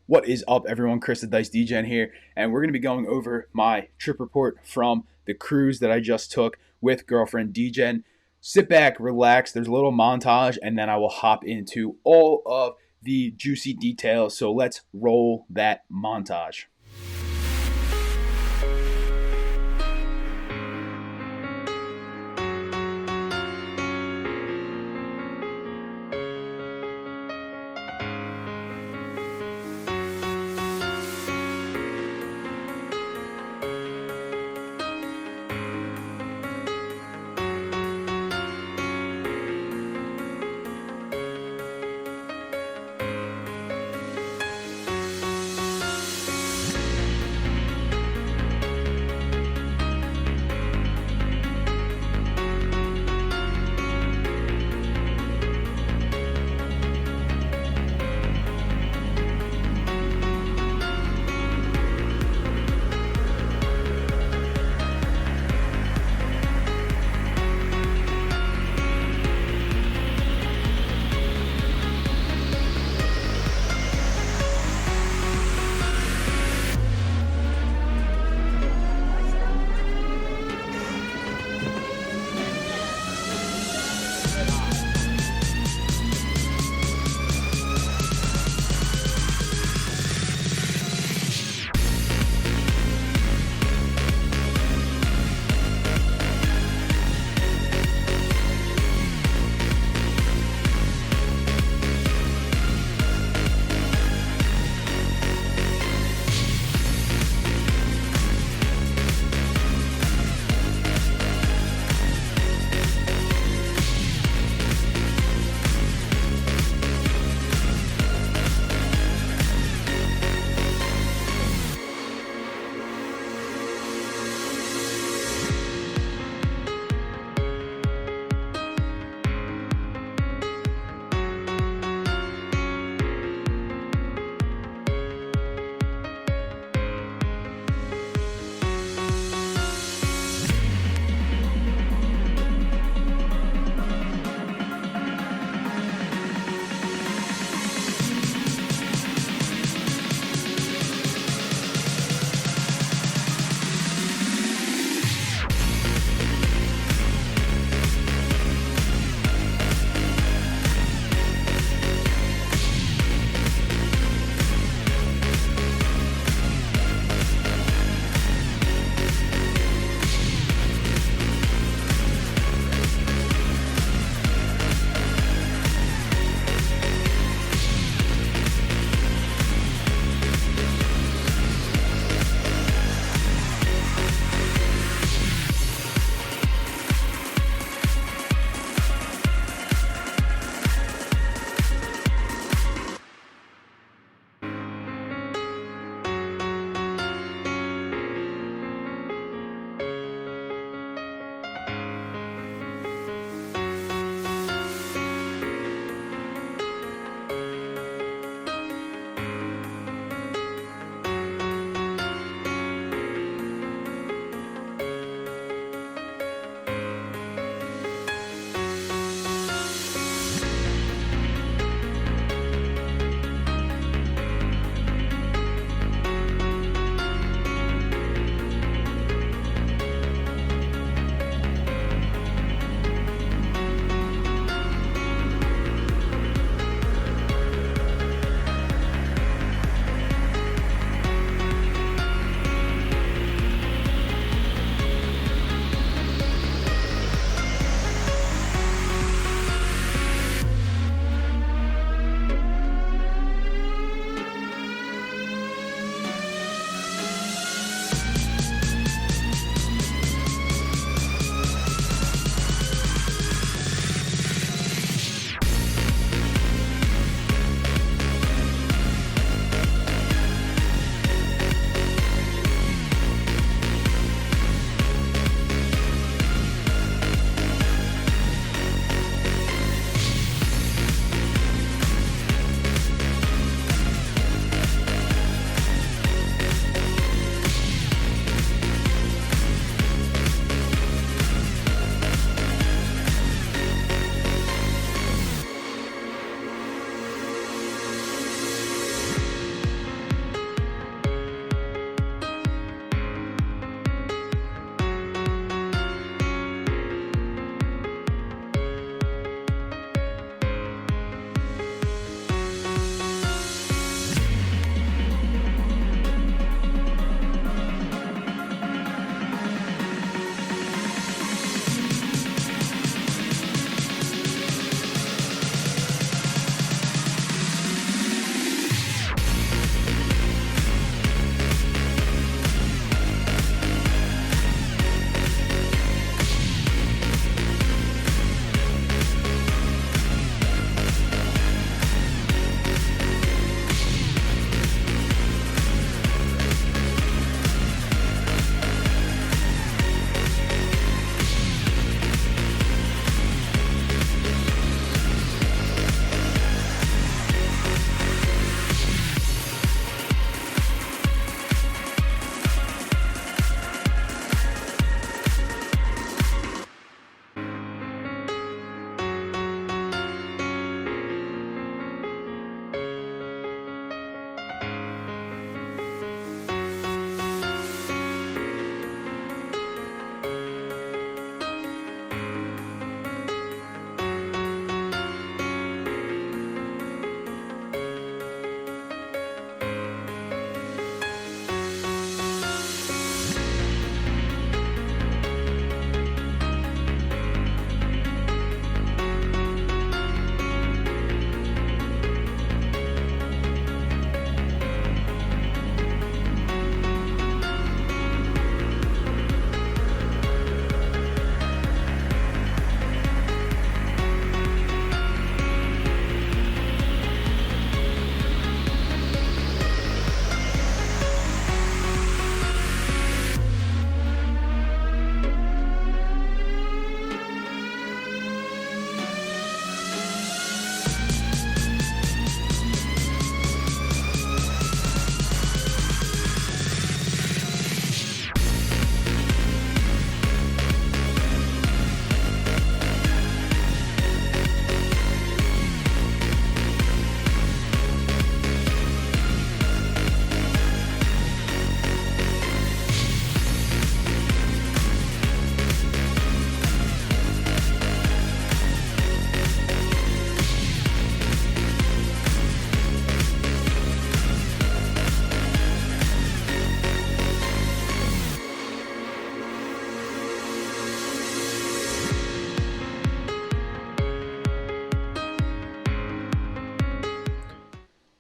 What is up, everyone? Chris the Dice DGen here, and we're going to be going over my trip report from the cruise that I just took with girlfriend DGen. Sit back, relax, there's a little montage, and then I will hop into all of the juicy details. So let's roll that montage.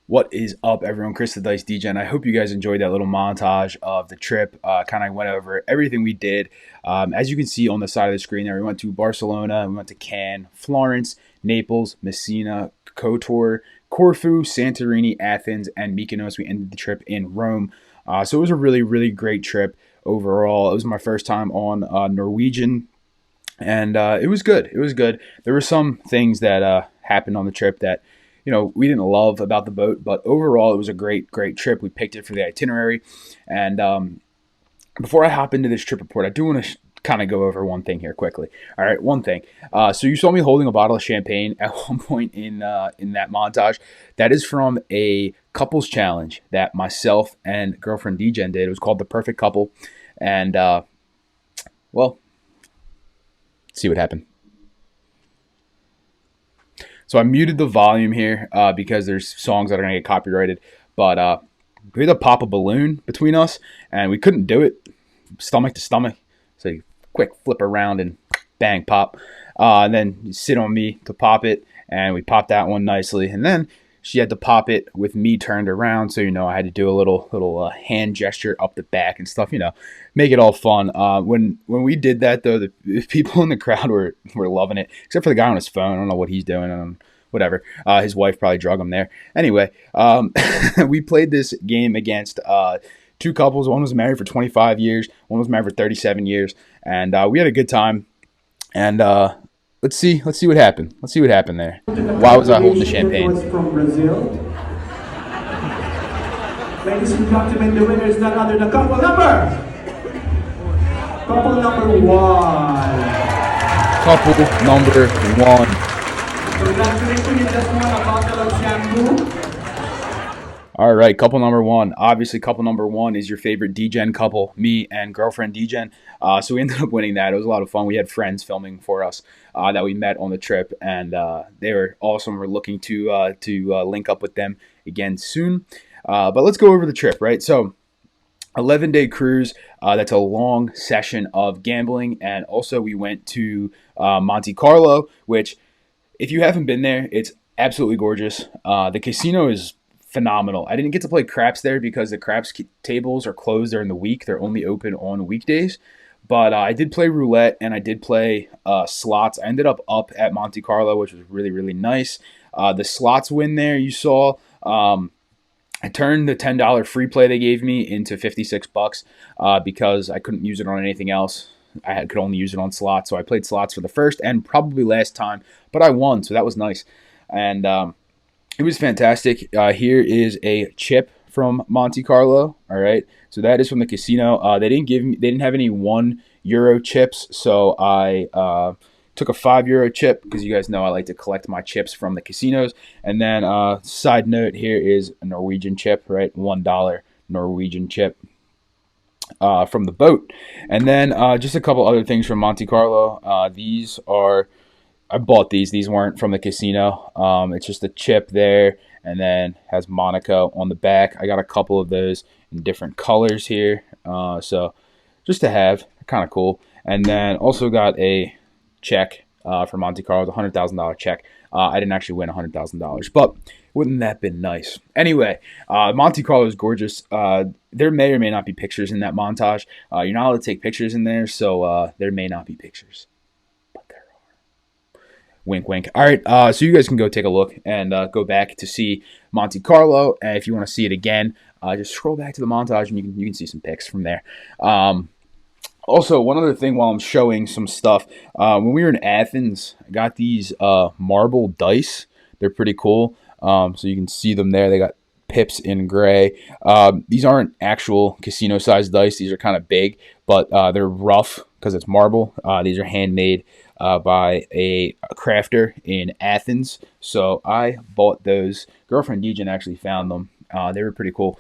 What is up, everyone? Chris the Dice DJ, and I hope you guys enjoyed that little montage of the trip. Kind of went over everything we did. As you can see on the side of the screen there, we went to Barcelona, we went to Cannes, Florence, Naples, Messina, Kotor, Corfu, Santorini, Athens, and Mykonos. We ended the trip in Rome. So it was a really, really great trip overall. It was my first time on Norwegian, and it was good. It was good. There were some things that happened on the trip that we didn't love about the boat, but overall it was a great, great trip. We picked it for the itinerary. And before I hop into this trip report, I do want to kind of go over one thing here quickly. All right, one thing. So you saw me holding a bottle of champagne at one point in that montage. That is from a couples challenge that myself and girlfriend DJen did. It was called The Perfect Couple. And, well, let's see what happened. So I muted the volume here because there's songs that are going to get copyrighted. But we had to pop a balloon between us, and we couldn't do it stomach to stomach. So you quick flip around and bang, pop. And then you sit on me to pop it, and we popped that one nicely. And then she had to pop it with me turned around. So, I had to do a little hand gesture up the back and stuff, make it all fun. When we did that, though, the people in the crowd were loving it, except for the guy on his phone. I don't know what he's doing. Whatever. His wife probably drug him there. Anyway, we played this game against two couples. One was married for 25 years. One was married for 37 years. And we had a good time. And let's see what happened. Let's see what happened there. Why was I holding the champagne? Was from Brazil. Ladies and gentlemen, the winner is none other than couple number one. Couple number one. Congratulations, you just won a bottle of shampoo. All right, couple number one. Obviously, couple number one is your favorite DGen couple, me and girlfriend DGen. So we ended up winning that. It was a lot of fun. We had friends filming for us that we met on the trip, and they were awesome. We're looking to link up with them again soon. But let's go over the trip, right? So 11-day cruise. That's a long session of gambling. And also we went to Monte Carlo, which if you haven't been there, it's absolutely gorgeous. The casino is phenomenal. I didn't get to play craps there because the craps tables are closed during the week. They're only open on weekdays. But I did play roulette and I did play slots. I ended up at Monte Carlo, which was really, really nice. The slots win there, you saw. I turned the $10 free play they gave me into $56 because I couldn't use it on anything else. I could only use it on slots. So I played slots for the first and probably last time, but I won. So that was nice. And it was fantastic. Here is a chip from Monte Carlo. All right. So that is from the casino. They didn't have any €1 chips. So I took a €5 chip because you guys know I like to collect my chips from the casinos. And then side note, here is a Norwegian chip, right? $1 Norwegian chip from the boat. And then just a couple other things from Monte Carlo. I bought these. These weren't from the casino. It's just a chip there, and then has Monaco on the back. I got a couple of those in different colors here. So just to have, kind of cool. And then also got a check for Monte Carlo, a $100,000 check. I didn't actually win $100,000, but wouldn't that have been nice? Anyway, Monte Carlo is gorgeous. There may or may not be pictures in that montage. You're not allowed to take pictures in there, so there may not be pictures. Wink, wink. All right, so you guys can go take a look and go back to see Monte Carlo. And if you want to see it again, just scroll back to the montage and you can see some pics from there. Also, one other thing while I'm showing some stuff, when we were in Athens, I got these marble dice. They're pretty cool. So you can see them there. They got pips in gray. These aren't actual casino-sized dice. These are kind of big, but they're rough because it's marble. These are handmade by a crafter in Athens. So I bought those. Girlfriend DJen actually found them. They were pretty cool.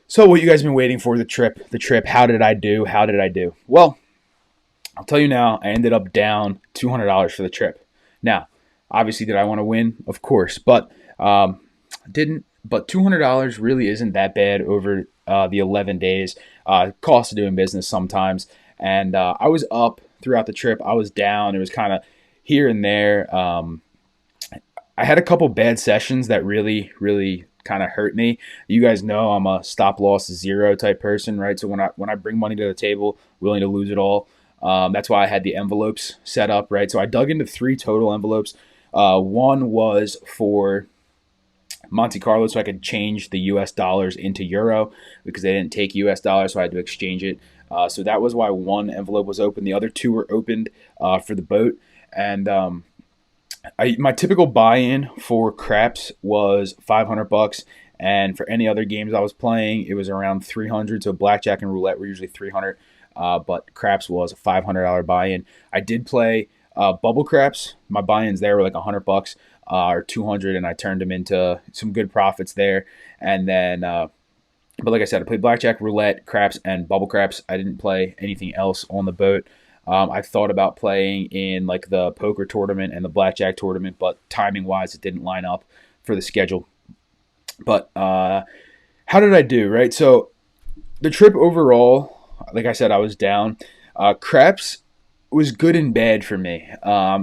So what you guys have been waiting for, the trip. How did I do? Well, I'll tell you now, I ended up down $200 for the trip. Now, obviously, did I want to win? Of course, but I didn't. But $200 really isn't that bad over the 11 days. Cost of doing business sometimes. And I was up throughout the trip. I was down. It was kind of here and there. I had a couple bad sessions that really, really kind of hurt me. You guys know I'm a stop loss zero type person, right? So when I bring money to the table, willing to lose it all. That's why I had the envelopes set up, right? So I dug into 3 total envelopes. One was for Monte Carlo, so I could change the U.S. dollars into euro because they didn't take U.S. dollars, so I had to exchange it. So that was why one envelope was open. The other 2 were opened for the boat. And my typical buy-in for craps was $500, and for any other games I was playing, it was around 300. So blackjack and roulette were usually 300, but craps was a $500 buy-in. I did play bubble craps. My buy-ins there were like $100 or 200, and I turned them into some good profits there. And then, but like I said, I played blackjack, roulette, craps, and bubble craps. I didn't play anything else on the boat. I thought about playing in like the poker tournament and the blackjack tournament, but timing wise, it didn't line up for the schedule. But how did I do? Right, so the trip overall, like I said, I was down. Craps was good and bad for me.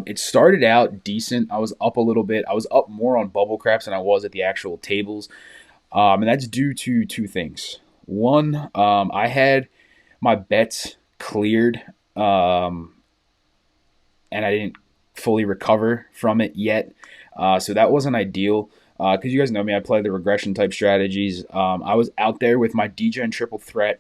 It started out decent. I was up a little bit. I was up more on bubble craps than I was at the actual tables, and that's due to 2 things. One, I had my bets cleared, and I didn't fully recover from it yet. So that wasn't ideal. Because you guys know me, I play the regression type strategies. I was out there with my DGen triple threat.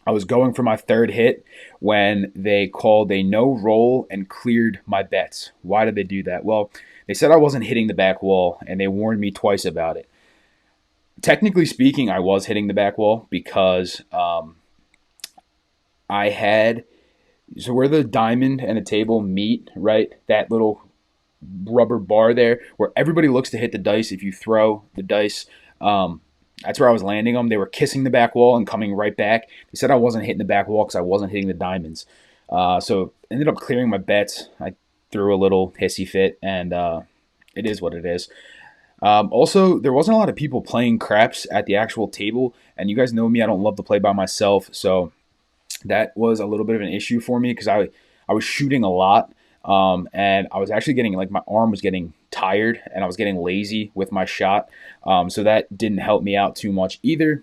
I was going for my 3rd hit when they called a no roll and cleared my bets. Why did they do that? Well, they said I wasn't hitting the back wall, and they warned me twice about it. Technically speaking, I was hitting the back wall because I had, so where the diamond and a table meet, right? That little rubber bar there where everybody looks to hit the dice if you throw the dice. That's where I was landing them. They were kissing the back wall and coming right back. They said I wasn't hitting the back wall because I wasn't hitting the diamonds. So ended up clearing my bets. I threw a little hissy fit, and it is what it is. Also, there wasn't a lot of people playing craps at the actual table, and you guys know me, I don't love to play by myself, so that was a little bit of an issue for me because I was shooting a lot, and I was actually getting, like, my arm was getting tired, and I was getting lazy with my shot, so that didn't help me out too much either.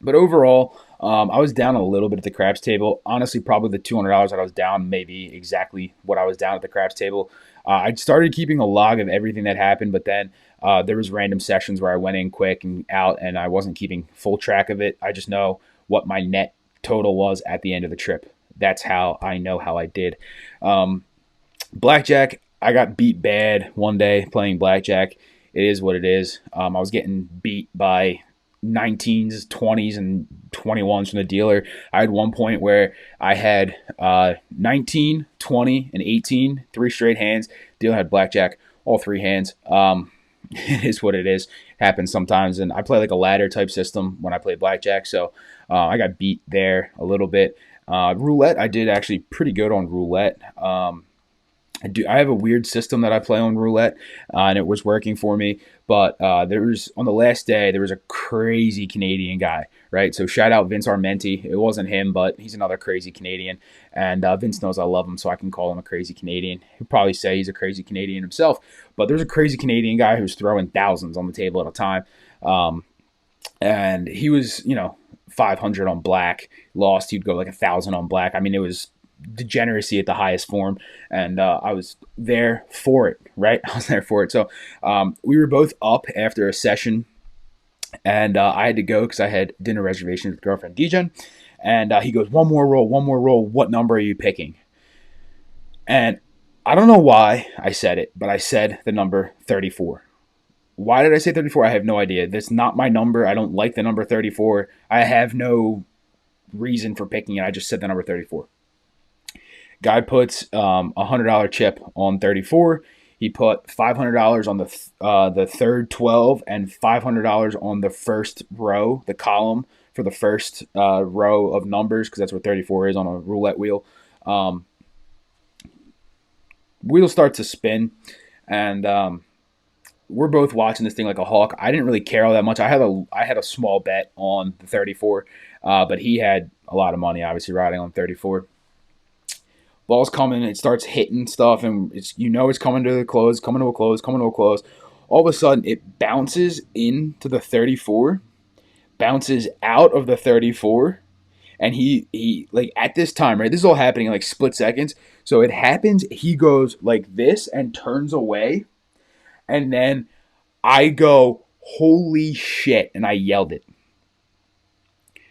But overall, I was down a little bit at the craps table. Honestly, probably the $200 that I was down, maybe exactly what I was down at the craps table. I started keeping a log of everything that happened, but then there was random sessions where I went in quick and out, and I wasn't keeping full track of it. I just know what my net total was at the end of the trip. That's how I know how I did. Blackjack, I got beat bad one day playing blackjack. It is what it is. I was getting beat by 19s, 20s, and 21s from the dealer. I had one point where I had 19, 20, and 18, 3 straight hands. Dealer had blackjack, all 3 hands. It is what it is. Happens sometimes, and I play like a ladder type system when I play blackjack, so I got beat there a little bit. Roulette, I did actually pretty good on roulette. I have a weird system that I play on roulette, and it was working for me. But there was, on the last day, there was a crazy Canadian guy, right? So shout out Vince Armenti. It wasn't him, but he's another crazy Canadian. And Vince knows I love him, so I can call him a crazy Canadian. He'll probably say he's a crazy Canadian himself. But there's a crazy Canadian guy who's throwing thousands on the table at a time. And he was, 500 on black. Lost, he'd go like 1,000 on black. I mean, it was degeneracy at the highest form, and I was there for it, right? I was there for it. So we were both up after a session, and I had to go because I had dinner reservations with girlfriend Dijon, and he goes, one more roll, what number are you picking? And I don't know why I said it, but I said the number 34. Why did I say 34? I have no idea. That's not my number. I don't like the number 34. I have no reason for picking it. I just said the number 34. Guy puts $100 chip on 34. He put $500 on the third 12 and $500 on the first row, the column for the first row of numbers, because that's what 34 is on a roulette wheel. Wheel starts to spin, and we're both watching this thing like a hawk. I didn't really care all that much. I had a small bet on the 34, but he had a lot of money, obviously, riding on 34. Ball's coming, it starts hitting stuff, and it's coming to a close. All of a sudden, it bounces into the 34, bounces out of the 34, and he like at this time, right? This is all happening in like split seconds. So it happens. He goes like this and turns away, and then I go, "Holy shit!" and I yelled it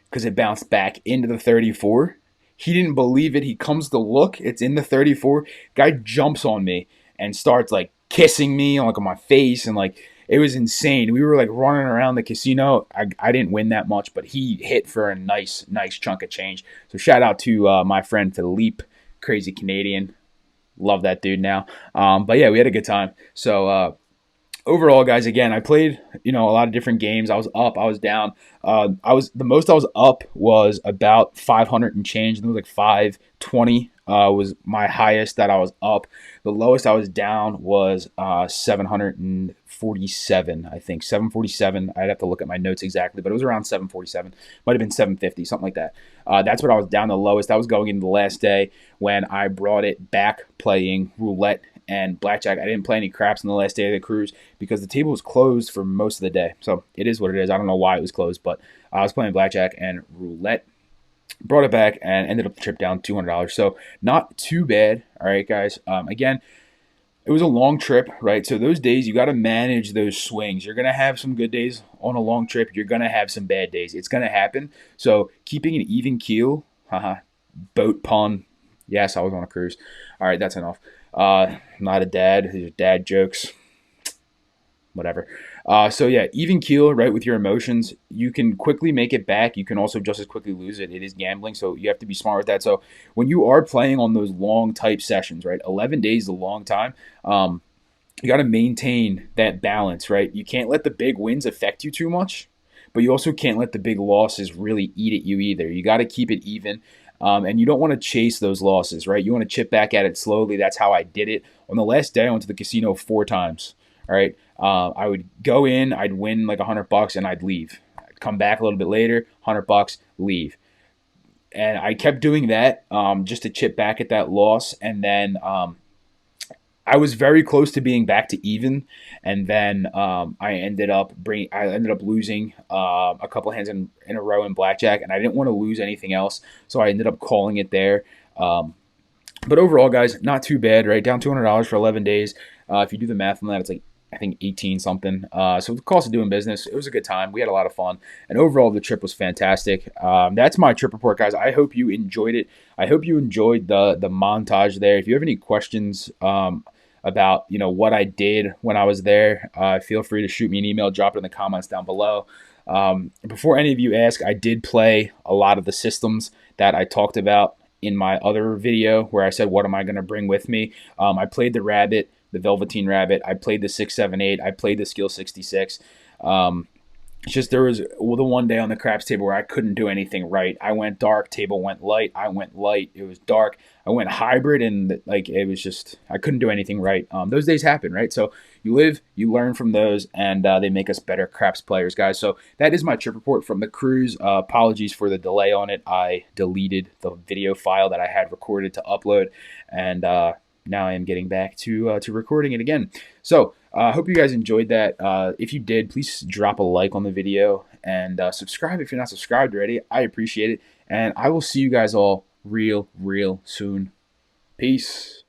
because it bounced back into the 34. He didn't believe it. He comes to look. It's in the 34. Guy jumps on me and starts like kissing me on like on my face, and like it was insane. We were like running around the casino. I didn't win that much, but he hit for a nice chunk of change. So shout out to my friend Philippe, crazy Canadian. Love that dude now. But yeah, we had a good time. So overall, guys, again, I played, a lot of different games. I was up, I was down. The most I was up was about 500 and change. I think it was like 520 was my highest that I was up. The lowest I was down was 747, I think 747. I'd have to look at my notes exactly, but it was around 747. Might have been 750, something like that. That's what I was down the lowest. I was going into the last day when I brought it back playing roulette and blackjack. I didn't play any craps on the last day of the cruise because the table was closed for most of the day. So it is what it is. I don't know why it was closed, but I was playing blackjack and roulette. Brought it back and ended up the trip down $200. So not too bad. All right, guys. Again, it was a long trip, right? So those days you got to manage those swings. You're gonna have some good days on a long trip. You're gonna have some bad days. It's gonna happen. So keeping an even keel, boat pun. Yes, I was on a cruise. All right, that's enough. Not a dad. These are dad jokes. Whatever. So yeah, even keel, right, with your emotions. You can quickly make it back. You can also just as quickly lose it. It is gambling, so you have to be smart with that. So when you are playing on those long type sessions, right, 11 days is a long time. You got to maintain that balance, right? You can't let the big wins affect you too much, but you also can't let the big losses really eat at you either. You got to keep it even. And you don't want to chase those losses, right? You want to chip back at it slowly. That's how I did it. On the last day, I went to the casino 4 times. All right. I would go in, I'd win like $100 and I'd leave. I'd come back a little bit later, $100, leave. And I kept doing that just to chip back at that loss. And then I was very close to being back to even, and then I ended up losing a couple of hands in a row in blackjack, and I didn't want to lose anything else, so I ended up calling it there. But overall, guys, not too bad, right? Down $200 for 11 days. If you do the math on that, it's like I think 18 something. So the cost of doing business, it was a good time. We had a lot of fun, and overall the trip was fantastic. That's my trip report, guys. I hope you enjoyed it. I hope you enjoyed the montage there. If you have any questions about what I did when I was there, feel free to shoot me an email, drop it in the comments down below. Before any of you ask, I did play a lot of the systems that I talked about in my other video where I said what am I going to bring with me. I played the rabbit, the Velveteen Rabbit. I played the 678. I played the Skill 66. It's just there was the one day on the craps table where I couldn't do anything right. I went dark, table went light. I went light, it was dark. I went hybrid, and like it was just I couldn't do anything right. Those days happen, right? So you live, you learn from those, and they make us better craps players, guys. So that is my trip report from the cruise. Apologies for the delay on it. I deleted the video file that I had recorded to upload, and now I am getting back to recording it again. So I hope you guys enjoyed that. If you did, please drop a like on the video and subscribe if you're not subscribed already. I appreciate it. And I will see you guys all real soon. Peace.